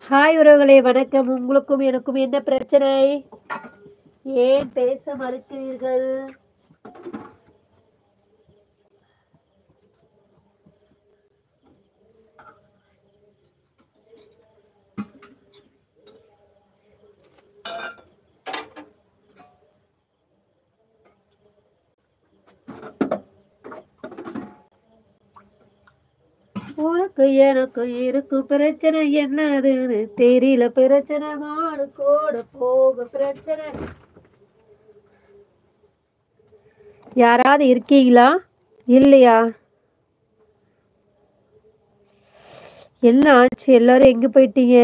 Hi உறவுகளே வணக்கம். உங்களுக்கும் எனக்கும் என்ன பிரச்சனை? ஏன் பேச மறுக்கிறீர்கள்? உனக்கு எனக்கு இருக்கும் பிரச்சனை என்னதுன்னு தெரியல. பிரச்சனை மாடு கோட போக பிரச்சனை. யாராவது இருக்கீங்களா? இல்லையா? என்ன ஆச்சு? எல்லாரும் எங்க போயிட்டீங்க?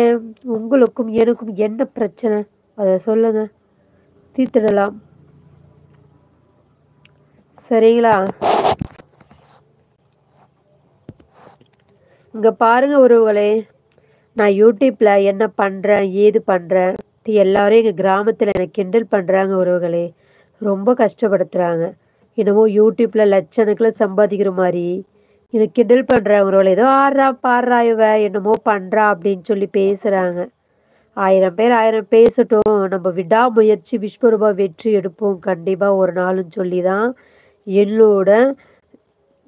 உங்களுக்கும் எனக்கும் என்ன பிரச்சனை? அத சொல்லுங்க, தீர்த்திடலாம். சரிங்களா? இங்க பாருங்க உறவுகளே, நான் யூடியூப்ல என்ன பண்றேன், ஏது பண்றேன், எல்லாரும் எங்க கிராமத்துல என்னை கிண்டல் பண்றாங்க உறவுகளே. ரொம்ப கஷ்டப்படுத்துறாங்க. என்னமோ யூடியூப்ல லட்சக்கணக்கில் சம்பாதிக்கிற மாதிரி என்னை கிண்டல் பண்றாங்க உறவுகளே. ஏதோ ஆடுறா பாடுறா இவ என்னமோ பண்றா அப்படின்னு சொல்லி பேசுறாங்க. 1000 பேர் 1000 பேசட்டும், நம்ம விடாமுயற்சி விஸ்வரூபா வெற்றி எடுப்போம் கண்டிப்பா ஒரு நாள்னு சொல்லி தான் என்னோட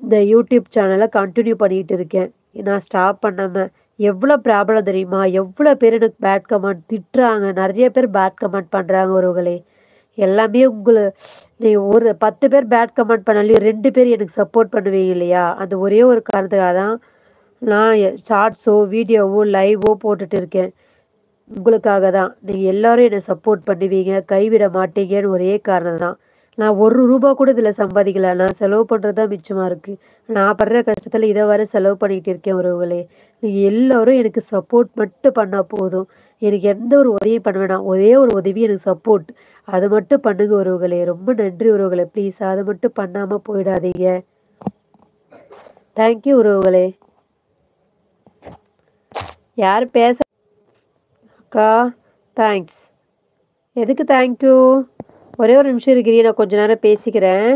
இந்த யூடியூப் சேனலை கண்டினியூ பண்ணிட்டு இருக்கேன். நான் ஸ்டாப் பண்ணாம. எவ்வளோ ப்ராப்ளம் தெரியுமா? எவ்வளோ பேர் எனக்கு பேட் கமெண்ட் திட்டுறாங்க. நிறைய பேர் பேட் கமெண்ட் பண்ணுறாங்க உறவுகளே. எல்லாமே நீ ஒரு 10 பேர் பேட் கமெண்ட் பண்ணாலையும் 2 பேர் எனக்கு சப்போர்ட் பண்ணுவீங்க இல்லையா? அந்த ஒரே ஒரு காரணத்துக்காக தான் நான் ஷார்ட்ஸோ வீடியோவோ லைவோ போட்டுட்டு இருக்கேன். உங்களுக்காக தான். நீங்க எல்லாரும் என்ன சப்போர்ட் பண்ணுவீங்க, கைவிட மாட்டீங்கன்னு ஒரே காரணம் தான். நான் ரூ. 1 கூட இதில சம்பாதிக்கல. நான் செலவு பண்றது தான் மிச்சமா இருக்கு. நான் படுற கஷ்டத்தில இத வேற செலவு பண்ணிட்டு இருக்கேன் உறவுகளே. நீங்க எல்லாரும் எனக்கு சப்போர்ட் மட்டும் பண்ணா போதும். எனக்கு எந்த ஒரு உதவியும் பண்ண வேணாம். ஒரே ஒரு உதவி எனக்கு சப்போர்ட். அது மட்டும் பண்ணுங்க உறவுகளே. ரொம்ப நன்றி உறவுகளே. ப்ளீஸ் அத மட்டும் பண்ணாம போயிடாதீங்க. தேங்க் யூ உறவுகளே. யார் பேச அக்கா? தேங்க்ஸ். எதுக்கு தேங்க் யூ? ஒரே ஒரு நிமிஷம் இருக்கிறீ, நான் கொஞ்ச நேரம் பேசிக்கிறேன்.